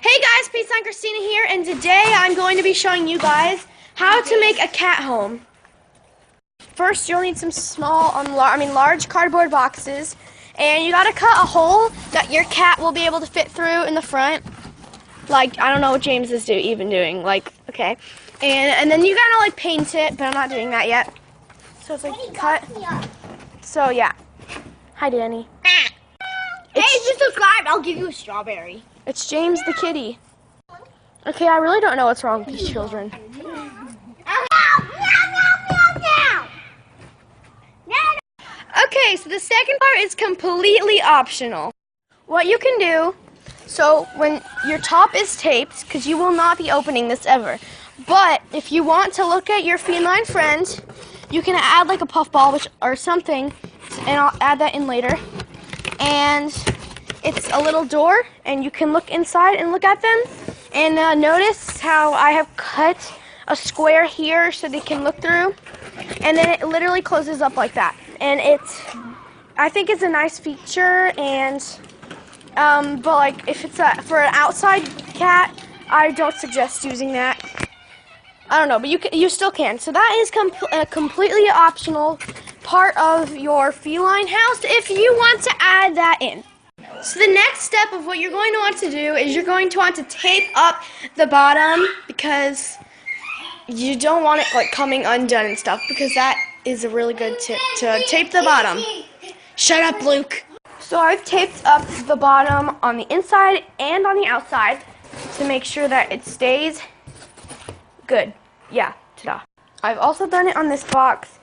Hey guys, pt.1 Christina here, and today I'm going to be showing you guys how to make a cat home. First, you'll need some large cardboard boxes, and you gotta cut a hole that your cat will be able to fit through in the front. Like, I don't know what James is doing. Like, okay, and then you gotta like paint it, but I'm not doing that yet. So it's like cut. So yeah. Hi, Danny. Hey, if you subscribe, I'll give you a strawberry. It's James the kitty. Okay, I really don't know what's wrong with these children. Okay, so the second part is completely optional. What you can do, so when your top is taped, because you will not be opening this ever, but if you want to look at your feline friend, you can add like a puffball or something, and I'll add that in later. And it's a little door, and you can look inside and look at them. And notice how I have cut a square here so they can look through. And then it literally closes up like that. And I think it's a nice feature. And but like if it's for an outside cat, I don't suggest using that. I don't know, but you still can. So that is a completely optional part of your feline house if you want to add that in. So the next step of what you're going to want to do is you're going to want to tape up the bottom, because you don't want it like coming undone and stuff, because that is a really good tip to tape the bottom. Shut up, Luke. So I've taped up the bottom on the inside and on the outside to make sure that it stays good. Yeah, ta-da. I've also done it on this box.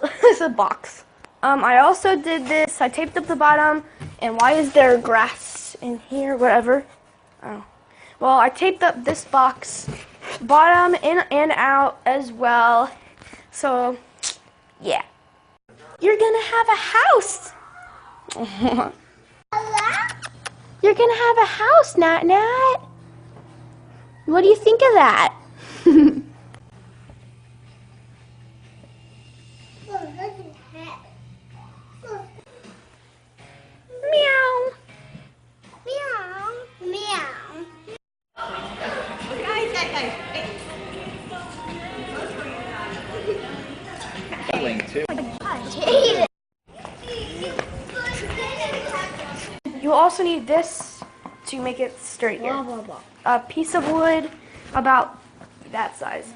It's a box. I also did this. I taped up the bottom. And why is there grass in here? Whatever. Oh. Well, I taped up this box, bottom in and out as well. So, yeah. You're gonna have a house. You're gonna have a house, Nat Nat. What do you think of that? Meow. Meow. Meow. You also need this to make it straighter. Blah, blah, blah. A piece of wood about that size.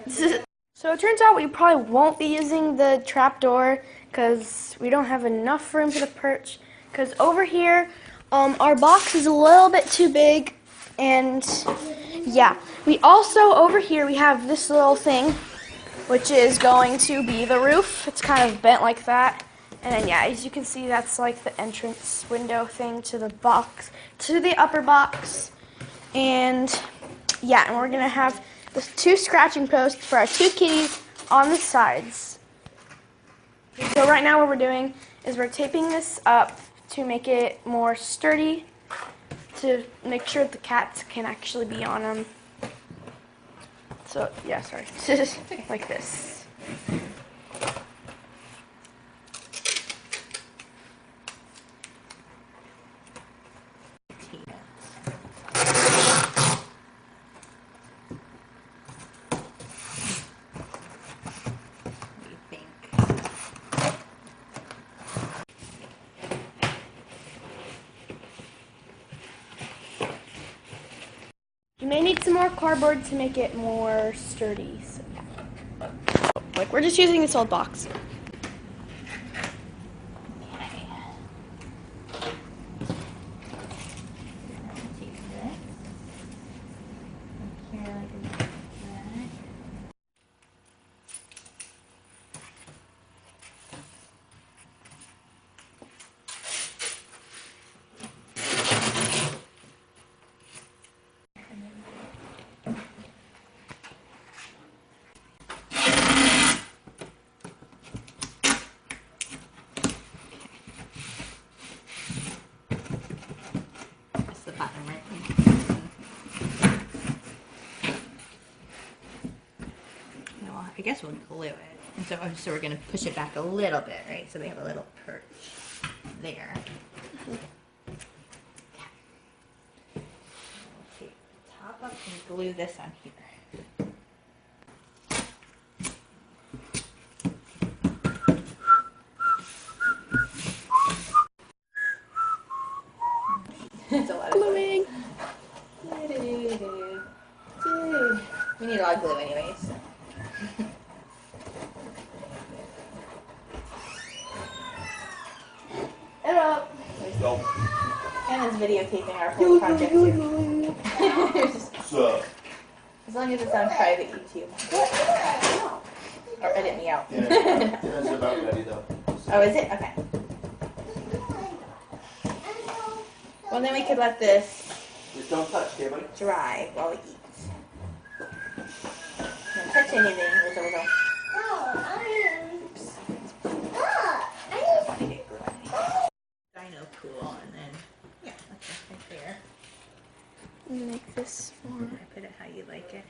So it turns out we probably won't be using the trapdoor because we don't have enough room for the perch. Because over here, our box is a little bit too big, and yeah. We also, over here, we have this little thing, which is going to be the roof. It's kind of bent like that. And then, yeah, as you can see, that's like the entrance window thing to the box, to the upper box. And yeah, and we're gonna have the 2 scratching posts for our 2 kitties on the sides. So right now what we're doing is we're taping this up to make it more sturdy, to make sure the cats can actually be on them. So, yeah, sorry. Like this. You may need some more cardboard to make it more sturdy. So, yeah. Like, we're just using this old box. I guess we'll glue it. And so we're going to push it back a little bit, right? So we have a little perch there. Okay. pop up and glue this on here. It's a lot of Gluing. We need a lot of glue anyways. Hello. Hannah's videotaping our whole project here. What's up? As long as it's on private YouTube. Or edit me out. Yeah, it's about ready though. Oh, is it? Okay. Well, then we could let this Just don't touch, okay, buddy? dry while we eat. Don't touch anything. Dino pool, and then, yeah, that's it right there. Make this more. Put it how you like it.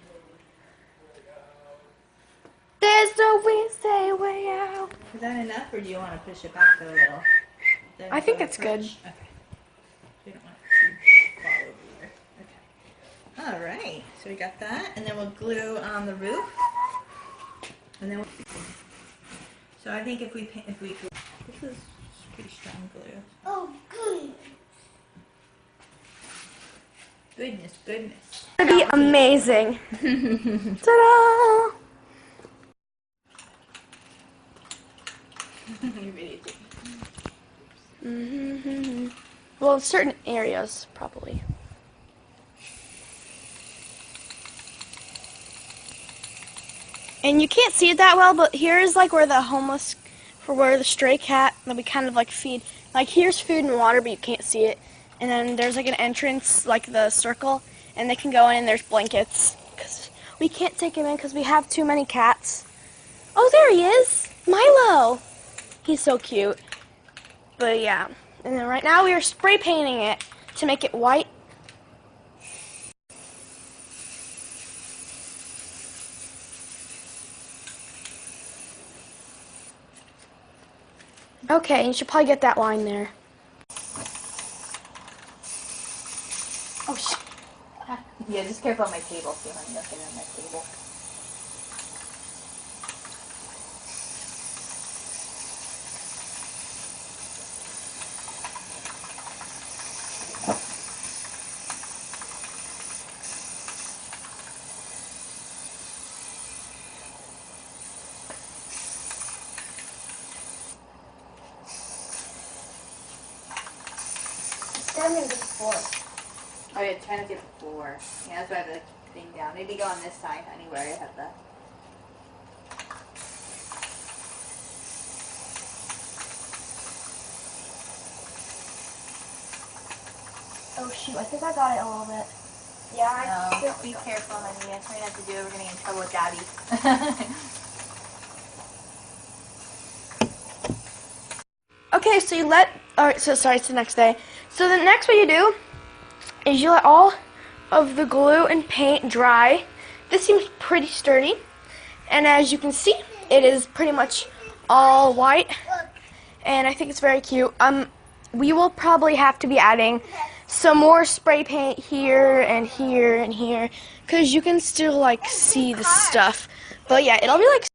There's no way out. Is that enough, or do you want to push it back a little? Then I think go that's good. fresh? Okay. We don't want it to fall over here. Okay. All right. So we got that, and then we'll glue on the roof, and then. So I think if we glue, this is pretty strong glue. Oh, good. Goodness. It's gonna be amazing. Ta-da! You're ready to. Mm-hmm. Well, in certain areas, probably. And you can't see it that well, but here's like where the where the stray cat that we kind of like feed. Like here's food and water, but you can't see it. And then there's like an entrance, like the circle, and they can go in and there's blankets. Because we can't take him in because we have too many cats. Oh, there he is! Milo! He's so cute. But yeah. And then right now we are spray painting it to make it white. Okay, you should probably get that line there. Oh, shit. Yeah, just careful on my table, too, honey. Nothing on my table. Oh yeah, try not to get the floor. Yeah, that's why I have the thing down. Maybe go on this side, honey, where I have the... Oh, shoot. I think I got it a little bit. Yeah, No, be careful, honey. Yeah, try not to do it. We're going to get in trouble with Daddy. Okay, so you let, alright, so sorry, it's the next day. So the next what you do is you let all of the glue and paint dry. This seems pretty sturdy. And as you can see, it is pretty much all white. And I think it's very cute. We will probably have to be adding some more spray paint here and here and here, because you can still like see the stuff. But yeah, it'll be like